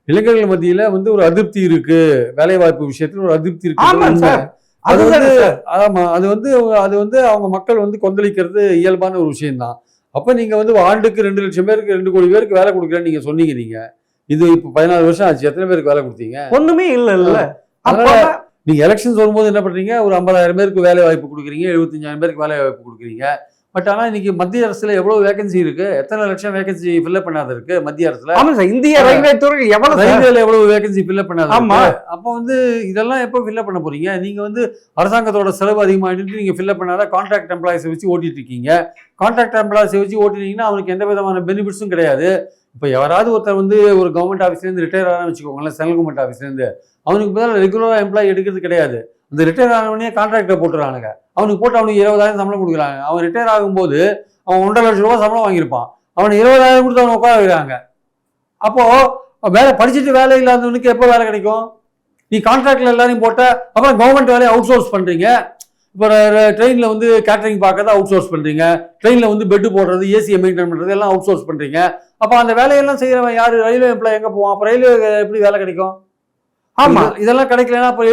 இளைஞர்கள் மத்தியில வந்து ஒரு அதிருப்தி இருக்கு, வேலை வாய்ப்பு விஷயத்துல ஒரு அதிருப்தி இருக்கு. அது வந்து அவங்க மக்கள் வந்து கொந்தளிக்கிறது இயல்பான ஒரு விஷயம்தான். அப்ப நீங்க வந்து ஆண்டுக்கு 2 லட்சம் பேருக்கு 2 கோடி பேருக்கு வேலை கொடுக்குறேன்னு நீங்க சொன்னீங்க. நீங்க இது இப்ப 14 வருஷம் ஆச்சு, எத்தனை பேருக்கு வேலை கொடுத்தீங்க?
ஒண்ணுமே இல்ல.
நீங்க எலெக்ஷன்ஸ் வரும்போது என்ன பண்றீங்க? ஒரு 50,000 பேருக்கு வேலை வாய்ப்பு கொடுக்குறீங்க, 75,000 பேருக்கு வேலை வாய்ப்பு கொடுக்குறீங்க. பட் ஆனா இன்னைக்கு மத்திய அரசுல எவ்வளவு வேகன்சி இருக்கு? எத்தனை லட்சம் வேகன்சி ஃபில்அப் பண்ணாத இருக்கு மத்திய அரசுல?
ஆமா சார். இந்திய ரயில்வே துறை
எவ்வளவு வேகன்சி ஃபில்அப் பண்ணாத? ஆமா. அப்ப வந்து இதெல்லாம் எப்போ ஃபில்அப் பண்ண போறீங்க? நீங்க வந்து அரசாங்கத்தோட செலவு அதிகமாகிட்டு நீங்க ஃபில்அப் பண்ணாத கான்ட்ராக்ட் எம்ப்ளாயிஸை வச்சு ஓட்டிட்டு இருக்கீங்க. கான்ட்ராக்ட் எம்ப்ளாயிஸை வச்சு ஓட்டினீங்கன்னா அவனுக்கு எந்த விதமான பெனிஃபிட்ஸும் கிடையாது. இப்போ யாராவது ஒருத்தர் வந்து ஒரு கவர்மெண்ட் ஆஃபீஸ்லேருந்து ரிட்டையர் ஆன வச்சுக்கோங்களேன், சென்ட்ரல் கவர்மெண்ட் ஆஃபீஸ்லேருந்து, அவனுக்கு பதிலாக ரெகுலராக எம்ப்ளாயி எடுக்கிறது கிடையாது. அந்த ரிட்டையர் ஆனவனே கான்ட்ராக்டை போட்டுறானுங்க. அவனுக்கு போட்டு அவனுக்கு 20,000 சம்பளம் கொடுக்குறாங்க. அவன் ரிட்டையர் ஆகும்போது அவன் 1.5 லட்சம் ரூபா சம்பளம் வாங்கியிருப்பான். அவனுக்கு 20,000 கொடுத்து அவனை உட்கார வைக்கிறாங்க. அப்போ வேலை படிச்சுட்டு வேலை இல்லாதவனுக்கு எப்போ வேலை கிடைக்கும்? நீ கான்ட்ராக்ட்ல எல்லாரையும் போட்ட அப்புறம் கவர்மெண்ட் வேலையை அவுட் சோர்ஸ் பண்றீங்க. இப்போ ட்ரெயினில் வந்து கேட்டரிங் பார்க்கறத அவுட் சோர்ஸ் பண்ணுறீங்க, ட்ரெயினில் வந்து பெட்டு போடுறது, ஏசியை மெயின்டைன் பண்ணுறது எல்லாம் அவுட் சோர்ஸ் பண்ணுறீங்க. அப்போ அந்த வேலையெல்லாம் செய்கிறவன் யார்? ரயில்வே எம்ப்ளாய் எங்கே போவான்? அப்போ ரயில்வே எப்படி வேலை கிடைக்கும்?
ஆமா
இதெல்லாம் கிடைக்கலன்னா அப்ப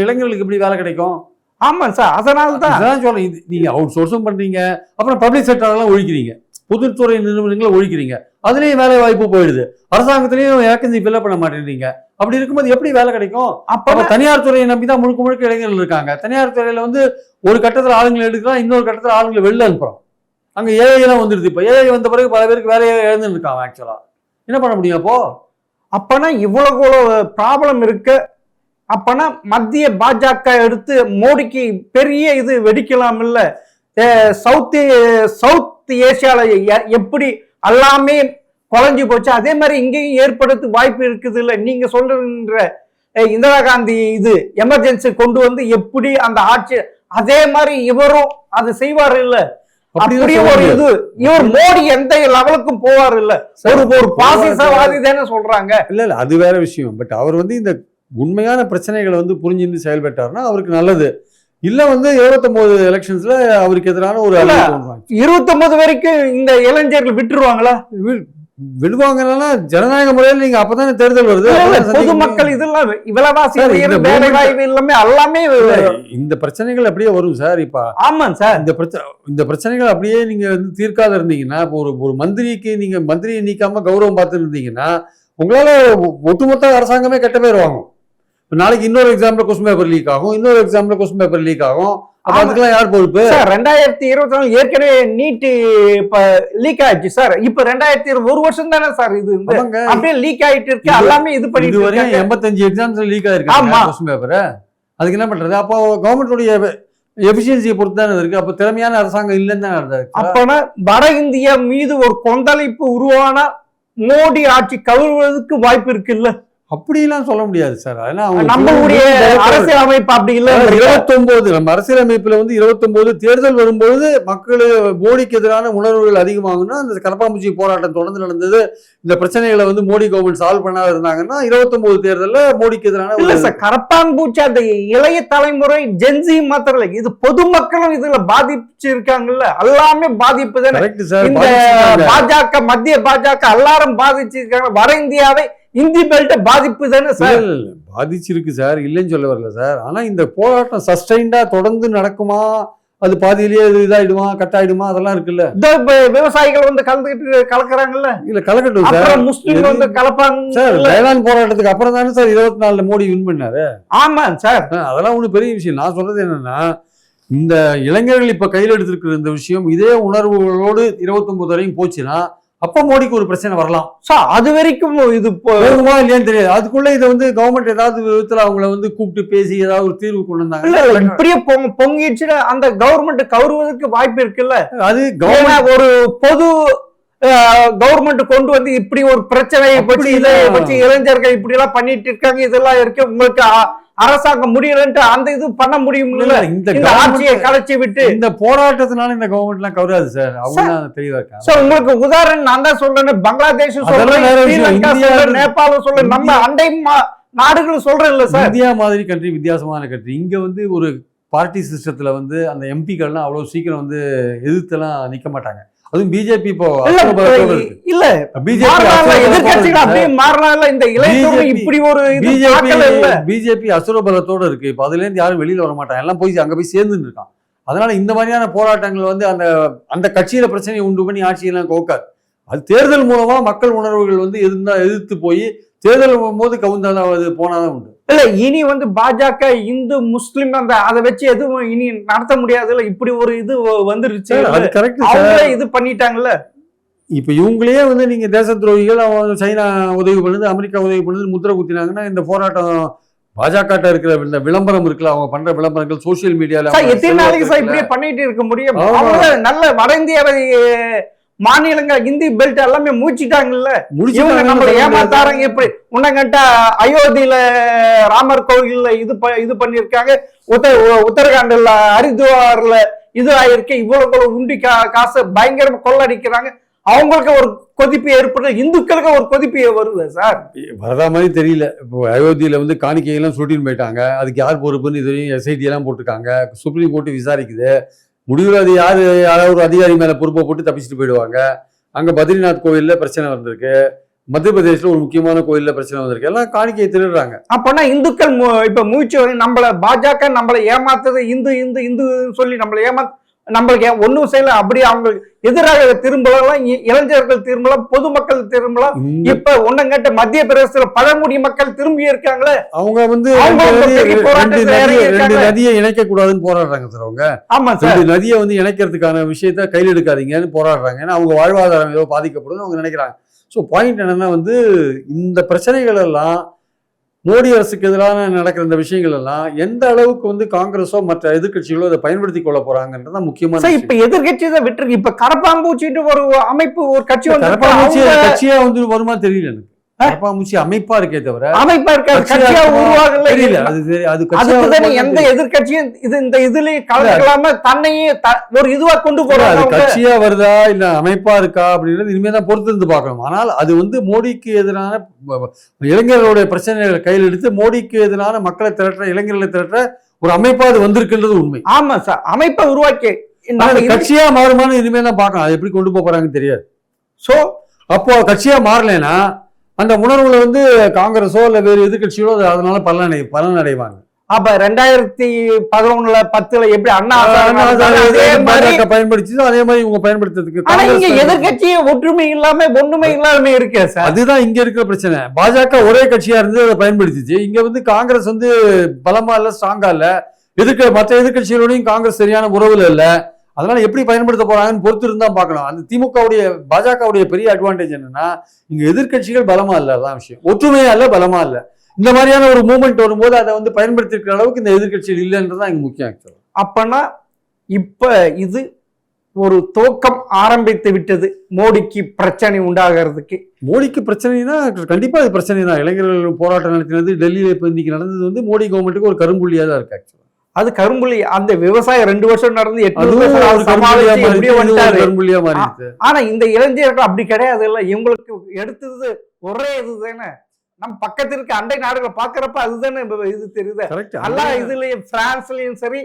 இளைஞர்களுக்கு எப்படி வேலை கிடைக்கும்?
ஆமா சார், அதனாலதான்
அதான் சொல்றேன். நீங்க அவுட் சோர்ஸும் பண்றீங்க, அப்புறம் பப்ளிக் செக்டர்லாம் ஒழிக்கிறீங்க, பொதுத்துறை நிறுவனங்களை ஒழிக்கிறீங்க, அதுலயும் வேலை வாய்ப்பு போயிடுது, அரசாங்கத்திலயும் வேகன்சி ஃபில் பண்ண மாட்டேங்கிறீங்க. அப்படி இருக்கும்போது எப்படி வேலை கிடைக்கும்? அப்ப தனியார் துறையை நம்பிதான் முழுக்க முழுக்க இளைஞர்கள் இருக்காங்க. தனியார் துறையில வந்து ஒரு கட்டத்துல ஆளுங்களை எடுக்கலாம், இன்னொரு கட்டத்துல ஆளுங்களை வெளில அனுப்புறோம். அங்க ஏஐ எல்லாம் வந்துருது. இப்ப ஏஐ வந்த பிறகு பல பேருக்கு வேலையை இழந்து இருக்காங்க. ஆக்சுவலா என்ன பண்ண முடியும் அப்போ?
அப்பனா இவ்வளவு ப்ராப்ளம் இருக்கு. அப்பனா மத்திய பாஜக எடுத்து மோடிக்கு பெரிய இது வெடிக்கலாம் இல்ல? சவுத் ஏசியால எப்படி எல்லாமே குறைஞ்சு போச்சு, அதே மாதிரி இங்கேயும் ஏற்படுத்த வாய்ப்பு இருக்குது இல்ல? நீங்க சொல்ற இந்திரா காந்தி இது எமர்ஜென்சி கொண்டு வந்து எப்படி அந்த ஆட்சி, அதே மாதிரி இவரும் அது செய்வார் இல்ல? அப்படியே ஒரு இது இவர் மோடி எந்த லெவலுக்கும் போவார் இல்ல? ஒரு பாசிசவாதி தானே சொல்றாங்க.
இல்ல அது வேற விஷயம். பட் அவர் வந்து இந்த உண்மையான பிரச்சனைகளை வந்து புரிஞ்சிருந்து செயல்பட்டாருன்னா அவருக்கு நல்லது. இல்ல வந்து 29 எலெக்ஷன்ஸ்ல அவருக்கு எதிரான ஒரு
29 வரைக்கும் இந்த இளைஞர்கள் விட்டுருவாங்களா?
விடுவாங்கன்னா ஜனநாயக முறையில் நீங்க அப்பதானே தேர்தல் வருது.
பொதுமக்கள் இதெல்லாம் விலைவாசி வேலை வாய்ப்பு எல்லாமே
இந்த பிரச்சனைகள் அப்படியே வரும் சார். இப்ப
ஆமா சார்,
இந்த பிரச்சனைகள் அப்படியே நீங்க வந்து தீர்க்காத இருந்தீங்கன்னா, இப்போ ஒரு மந்திரிக்கு நீங்க மந்திரியை நீக்காம கௌரவம் பார்த்து இருந்தீங்கன்னா உங்களால ஒட்டுமொத்த அரசாங்கமே கெட்ட பேர் வாங்கும். நாளைக்கு இன்னொரு எக்ஸாம்ல கொஸ்டின் பேப்பர் லீக் ஆகும், இன்னொரு எக்ஸாம்ல கொஸ்டின் பேப்பர் லீக் ஆகும். அதுக்கெல்லாம் யார் பொறுப்பு? 2024
ஏற்கனவே நீட் இப்ப லீக் ஆயிடுச்சு சார். இப்ப 2020 ஒரு வருஷம் தானே சார் இது அப்படியே லீக் ஆயிட்டு இருக்கு. எல்லாமே இது பண்ணிட்டு
வரையும் 85 எக்ஸாம்ஸ் லீக் ஆயிருக்கு கொஸ்டின் பேப்பர். அதுக்கு என்ன பண்றது? அப்போ கவர்மெண்ட்டுடைய எபிஷியன்சியை பொறுத்து தானே இருக்கு. அப்ப திறமையான அரசாங்கம் இல்லைன்னு தான் அர்த்தம்.
அப்பனா வட இந்தியா மீது ஒரு கொந்தளிப்பு உருவானா மோடி ஆட்சி கவிழ்வதற்கு வாய்ப்பு இருக்கு இல்ல?
அப்படிலாம் சொல்ல முடியாது சார்.
நம்மளுடைய அரசியல் அமைப்பு அப்படி இல்ல.
29 நம்ம அரசியல் அமைப்புல வந்து 29 தேர்தல் வரும்போது மக்கள் மோடிக்கு எதிரான உணர்வுகள் அதிகமாகும்னா, அந்த கரப்பாம்பூச்சி போராட்டம் தொடர்ந்து நடந்தது. இந்த பிரச்சனைகளை வந்து மோடி கவர்மெண்ட் சால்வ் பண்ணாத இருந்தாங்கன்னா 29 தேர்தல்ல மோடிக்கு எதிரான
இல்ல சார். கரப்பான்பூச்சி அந்த இளைய தலைமுறை ஜென்சி மாத்திரம் இல்ல, இது பொதுமக்களும் இதுல பாதிச்சு இருக்காங்கல்ல. எல்லாமே பாதிப்பு தானே. இந்த பாஜக மத்திய பாஜக எல்லாரும் பாதிச்சிருக்காங்க. வட இந்தியாவை இந்தி பெல்ட் பாதிப்பு தானே சார்?
பாதிச்சிருக்கு சார், இல்லைன்னு சொல்ல வரல சார். ஆனா இந்த போராட்டம் சஸ்டைண்டா தொடர்ந்து நடக்குமா, அது பாதியிலேயே இதாயிடுமா, கட் ஆயிடுமா, அதெல்லாம் இருக்குல்ல.
விவசாயிகள் வந்து கலக்குறாங்கல்ல.
இல்ல கலக்கட்டும் சார்,
முஸ்லிம் வந்து கலப்பாங்க
சார். வேளாண் போராட்டத்துக்கு அப்புறம் தானே சார் 24 மோடி வின் பண்ணாரு.
ஆமா சார்,
அதெல்லாம் ஒண்ணு பெரிய விஷயம். நான் சொல்றது என்னன்னா, இந்த இளைஞர்கள் இப்ப கையில் எடுத்திருக்கிற இந்த விஷயம் இதே உணர்வுகளோடு 29 வரையும் போச்சுன்னா அப்ப மோடிக்கு ஒரு பிரச்சனை வரலாம்.
அது வரைக்கும் இது
போகுமா இல்லையான்னு தெரியாது. அதுக்குள்ள இதை வந்து கவர்மெண்ட் ஏதாவது விதத்துல அவங்கள வந்து கூப்பிட்டு பேசி ஏதாவது ஒரு தீர்வு கொண்டு வந்தாங்க.
இப்படியே பொங்கிடுச்சுன்னா அந்த கவர்மெண்ட் கவுருவதற்கு வாய்ப்பு இருக்குல்ல.
அது
ஒரு பொது கவர்மெண்ட் கொண்டு வந்து இப்படி ஒரு பிரச்சனையை பற்றி இதை பற்றி இளைஞர்கள் இப்படி எல்லாம் பண்ணிட்டு இருக்காங்க, இதெல்லாம் இருக்கு, உங்களுக்கு அரசாங்கம் முடியலன்ட்டு அந்த இது பண்ண முடியும். இந்த ஆட்சியை கலைச்சி விட்டு
இந்த போராட்டத்தினால இந்த கவர்மெண்ட் எல்லாம் கவராது சார். அவங்க தெளிவா இருக்காங்க.
உங்களுக்கு உதாரணம் நான் தான் சொல்றேன், பங்களாதேஷ் சொல்றேன், ஸ்ரீலங்கா சொல்றேன், நேபாளம் சொல்றேன், நம்ம அண்டை நாடுகள் சொல்றேன் இல்ல சார்.
இந்தியா மாதிரி கண்ட்ரி வித்தியாசமான கண்ட்ரி. இங்க வந்து ஒரு பார்ட்டி சிஸ்டத்துல வந்து அந்த எம்பிக்கள்லாம் அவ்வளவு சீக்கிரம் வந்து எதிர்த்தெல்லாம் நிக்க மாட்டாங்க. அதுவும் பிஜேபி இப்போ
இல்ல எதிர்கட்சிகள் அப்படியே மாறலாம். இந்த இளைஞர்கள் இப்படி ஒரு
பிஜேபி அசுரபலத்தோட இருக்கு. இப்ப அதுல இருந்து யாரும் வெளியில வர மாட்டாங்க, எல்லாம் போய் அங்க போய் சேர்ந்துட்டு இருக்கான். அதனால இந்த மாதிரியான போராட்டங்கள் வந்து அந்த கட்சியில பிரச்சனையை உண்டு பண்ணி ஆட்சியெல்லாம் கோக்காது. அது தேர்தல் மூலமா மக்கள் உணர்வுகள் வந்து எதிர்த்து போய் தேர்தல் போது கவுந்தாதான் அது போனாதான் உண்டு.
இல்ல இனி வந்து பாஜக இந்து முஸ்லிம் அந்த அதை வச்சு எதுவும் இனி நடத்த முடியாது இல்ல. இப்படி ஒரு இது வந்துருச்சு, இது பண்ணிட்டாங்கல்ல.
இப்ப இவங்களே வந்து நீங்க தேச துரோகிகள், சைனா உதவி பண்ணுது, அமெரிக்கா உதவி பண்ணுது முத்திரை குத்தினாங்கன்னா இந்த போராட்டம் பாஜக இருக்கிற இந்த விளம்பரம் இருக்குல்ல, அவங்க பண்ற விளம்பரங்கள் சோசியல் மீடியால
எத்தனை நாளைக்கு சார் இப்படியே பண்ணிட்டு இருக்க முடியும்? நல்ல வட இந்தியாவை மாநிலங்கள் இந்தி பெல்ட் எல்லாமே மூச்சிட்டாங்கல்ல. இவங்க நம்ம ஏமாத்தாரங்க. எப்படி உன்னங்கட்ட அயோத்தியில ராமர் கோவில்ல இது பண்ணிருக்காங்க, உத்தரகாண்ட்ல ஹரித்வார்ல இது ஆயிருக்கு, இவ்வளவு உண்டி காசு பயங்கரமா கொள்ளடிக்கிறாங்க. அவங்களுக்கு ஒரு கொதிப்பு ஏற்படுது, இந்துக்களுக்கு ஒரு கொதிப்பு வருது சார்.
வரதா மாதிரி தெரியல. இப்போ அயோத்தியில வந்து காணிக்கையெல்லாம் சுட்டின்னு போயிட்டாங்க, அதுக்கு யார் பொறுப்புன்னு இதுவரையும் எஸ்ஐடி எல்லாம் போட்டிருக்காங்க. சுப்ரீம் கோர்ட்டு விசாரிக்குது. முடிவில் அது யாராவது ஒரு அதிகாரி மேல பொறுப்பை போட்டு தப்பிச்சுட்டு போயிடுவாங்க. அங்க பத்ரிநாத் கோவில்ல பிரச்சனை வந்திருக்கு. மத்திய பிரதேசத்துல ஒரு முக்கியமான கோயில்ல பிரச்சனை வந்திருக்கு, எல்லாம் காணிக்கையை திருடுறாங்க.
அப்பனா இந்துக்கள் இப்ப மூச்சு நம்மள பாஜக நம்மளை ஏமாத்துறது, இந்து இந்து இந்து சொல்லி நம்மளை நம்மளுக்கு ஒன்னும் செய்யல. அப்படி அவங்க எதிராக திரும்பலாம், இளைஞர்கள் திரும்பலாம், பொதுமக்கள் திரும்பலாம். இப்ப ஒன்னங்கட்ட மத்திய பிரதேசத்துல பழங்குடி மக்கள் திரும்பி இருக்காங்களே,
அவங்க வந்து ரெண்டு நதியை இணைக்க கூடாதுன்னு போராடுறாங்க சார். அவங்க
ஆமா சார்,
நதியை வந்து இணைக்கிறதுக்கான விஷயத்த கையில் எடுக்காதீங்கன்னு போராடுறாங்க. ஏன்னா அவங்க வாழ்வாதாரம் ஏதோ பாதிக்கப்படுதுன்னு அவங்க நினைக்கிறாங்க. ஸோ பாயிண்ட் என்னன்னா வந்து இந்த பிரச்சனைகள் எல்லாம் மோடி அரசுக்கு எதிரான நடக்கிற இந்த விஷயங்கள் எல்லாம் எந்த அளவுக்கு வந்து காங்கிரஸோ மற்ற எதிர்கட்சிகளோ அதை பயன்படுத்தி கொள்ள போறாங்கன்றதான் முக்கியமான.
இப்ப எதிர்கட்சி தான் விட்டுருக்கு. இப்ப கரப்பாம்பூச்சிட்டு ஒரு அமைப்பு, ஒரு கட்சி வந்து
கரப்பாம்பூச்சி கட்சியா வந்து வருமா தெரியல எனக்கு. கரப்பாம்பூச்சி அமைப்பா இருக்கே தவிர
அமைப்பா இருக்காது, கட்சியா உருவாகல
தெரியல. அது
எந்த எதிர்கட்சியும் இந்த இதுலயே கலந்துக்கலாம தன்னையே ஒரு இதுவா கொண்டு போறாங்க.
கட்சியா வருதா இல்ல அமைப்பா இருக்கா அப்படின்றது இனிமேதான் பொறுத்து இருந்து பார்க்கணும். ஆனால் அது வந்து மோடிக்கு எதிரான இளைஞர்களுடைய பிரச்சனைகளை கையில் எடுத்து மோடிக்கு எதிரான மக்களை திரட்டுற, இளைஞர்களை திரட்டுற ஒரு அமைப்பா அது வந்திருக்குன்றது உண்மை.
ஆமா சார், அமைப்பை உருவாக்கி
கட்சியா மாறுமானு இனிமே தான் பார்க்கணும். அது எப்படி கொண்டு போறாங்கன்னு தெரியாது. சோ அப்போ கட்சியா மாறலைன்னா அந்த உணர்வுல வந்து காங்கிரஸோ இல்ல வேறு எதிர்கட்சிகளோ அதனால பலன் அடைவாங்க.
அப்ப 2011 10 எப்படி அண்ணா
பயன்படுத்தி அதே மாதிரி இவங்க பயன்படுத்துறதுக்கு
எதிர்கட்சியை ஒற்றுமை இல்லாம ஒண்ணுமே இல்லாம இருக்கு சார்.
அதுதான் இங்க இருக்கிற பிரச்சனை. பாஜக ஒரே கட்சியா இருந்து அதை பயன்படுத்திச்சு. இங்க வந்து காங்கிரஸ் வந்து பலமா இல்ல, ஸ்ட்ராங்கா இல்ல, மற்ற எதிர்கட்சிகளோடையும் காங்கிரஸ் சரியான உறவுல இல்ல. அதனால எப்படி பயன்படுத்த போறாங்கன்னு பொறுத்து இருந்தா பார்க்கணும். அந்த திமுகவுடைய பாஜகவுடைய பெரிய அட்வான்டேஜ் என்னன்னா இங்க எதிர்கட்சிகள் பலமா இல்ல, அதான் விஷயம். ஒற்றுமையா இல்ல, பலமா இல்ல. இந்த மாதிரியான ஒரு மூவ்மெண்ட் வரும்போது அதை வந்து பயன்படுத்திருக்கிற அளவுக்கு இந்த எதிர்கட்சிகள் இல்லைன்றதான் இங்க முக்கியம். ஆக்சுவலா
அப்பனா இப்ப இது ஒரு துவக்கம் ஆரம்பித்து விட்டது மோடிக்கு பிரச்சனை உண்டாகிறதுக்கு.
மோடிக்கு பிரச்சனைனா கண்டிப்பா அது பிரச்சனை தான். இளைஞர்கள் போராட்டம் நடத்தினது டெல்லியில இப்ப இன்னைக்கு நடந்தது வந்து மோடி கவர்மெண்ட்டுக்கு ஒரு கரும்புள்ளியா தான் இருக்கு. ஆக்சுவலா அது
கரும்புள்ளி. அந்த விவசாயம் 2 வருஷம் நடந்து ஆனா இந்த இளைஞர்கள் அப்படி கிடையாது இல்ல. இவங்களுக்கு எடுத்தது ஒரே இதுதானே. நம்ம பக்கத்திற்கு அண்டை நாடுகளை பாக்குறப்ப அதுதானே இது தெரியுது. எல்லாம் இதுலயும் பிரான்ஸ்லயும் சரி,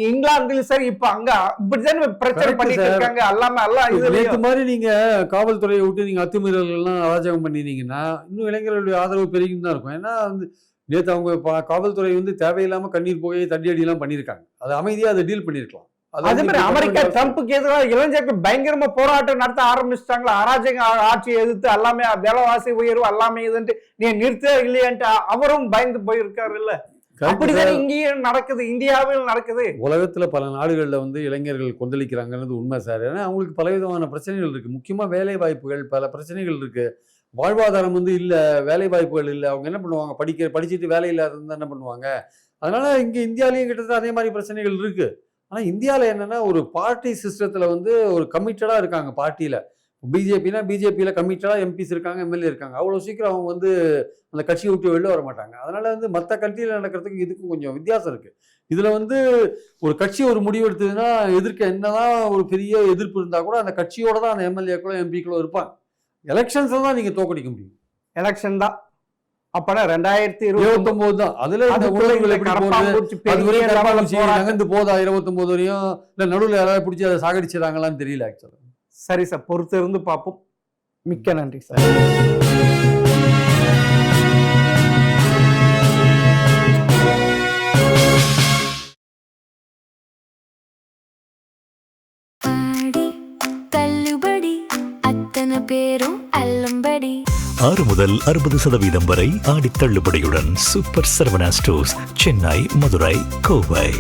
இங்கிலாந்துலயும் சரி, இப்ப அங்க இப்படிதானே பிரச்சனை பண்ணிட்டு இருக்காங்க. எல்லாமே எல்லாம் இது
மாதிரி நீங்க காவல்துறையை விட்டு நீங்க அத்துமீறல்கள் எல்லாம் அராஜகம் பண்ணினீங்கன்னா இன்னும் இளைஞர்களுடைய ஆதரவு பெருகின்னு தான் இருக்கும். ஏன்னா வந்து நேற்று அவங்க காவல்துறை வந்து தேவையில்லாம கண்ணீர் புகையை தடி அடி எல்லாம் பண்ணிருக்காங்க. அது அமைதியா அதை டீல் பண்ணிருக்கலாம்.
அதே மாதிரி அமெரிக்கா ட்ரம்புக்கு எதிராக இளைஞர்கள் பயங்கரமா போராட்டம் நடத்த ஆரம்பிச்சிட்டாங்களா. அராஜக ஆட்சியை எதிர்த்து எல்லாமே விலைவாசி உயர்வு எல்லாமே இதுன்ட்டு நீ நிறுத்த இல்லையான்ட்டு அவரும் பயந்து போயிருக்காரு இல்ல. அப்படிதான் இங்கேயும் நடக்குது, இந்தியாவில் நடக்குது.
உலகத்துல பல நாடுகள்ல வந்து இளைஞர்கள் கொந்தளிக்கிறாங்கிறது உண்மை சார். ஏன்னா அவங்களுக்கு பலவிதமான பிரச்சனைகள் இருக்கு. முக்கியமா வேலை வாய்ப்புகள், பல பிரச்சனைகள் இருக்கு. வாழ்வாதாரம் வந்து இல்லை, வேலை வாய்ப்புகள் இல்லை. அவங்க என்ன பண்ணுவாங்க, படிச்சுட்டு வேலை இல்லாத இருந்தால் என்ன பண்ணுவாங்க. அதனால இங்கே இந்தியாவிலையும் கிட்டத்தட்ட அதே மாதிரி பிரச்சனைகள் இருக்கு. ஆனால் இந்தியாவில் என்னன்னா ஒரு பார்ட்டி சிஸ்டத்தில் வந்து ஒரு கமிட்டடாக இருக்காங்க. பார்ட்டியில் பிஜேபினா பிஜேபியில் கமிட்டடாக எம்பிஸ் இருக்காங்க, எம்எல்ஏ இருக்காங்க. அவ்வளோ சீக்கிரம் அவங்க வந்து அந்த கட்சியை விட்டு வெளில வர மாட்டாங்க. அதனால வந்து மற்ற கண்ட்ரியில் நடக்கிறதுக்கு இதுக்கும் கொஞ்சம் வித்தியாசம் இருக்கு. இதில் வந்து ஒரு கட்சி ஒரு முடிவு எடுத்ததுன்னா எதிர்க்க என்னதான் ஒரு பெரிய எதிர்ப்பு இருந்தால் கூட அந்த கட்சியோட தான் அந்த எம்எல்ஏக்களோ எம்பிக்களோ இருப்பாங்க. எலெக்ஷன்ஸ் தான் நீங்க தோக்கடிக்க முடியும்.
எலெக்ஷன் தான் அப்பனா 2029
தான். அதுல இந்த உணர்வுகள் எப்படி போகுது, நகர்ந்து போதா 29 வரையும் இல்ல நடுவில் யாராவது பிடிச்சி அதை சாகடிச்சிடாங்களான்னு தெரியல. ஆக்சுவலா
சரி சார், பொறுத்து இருந்து பார்ப்போம். மிக்க நன்றி சார்.
பேரும் அல்லும்படி 6 முதல் 60% வரை ஆடி தள்ளுபடியுடன் சூப்பர் சரவணா ஸ்டோர்ஸ், சென்னை, மதுரை, கோவை.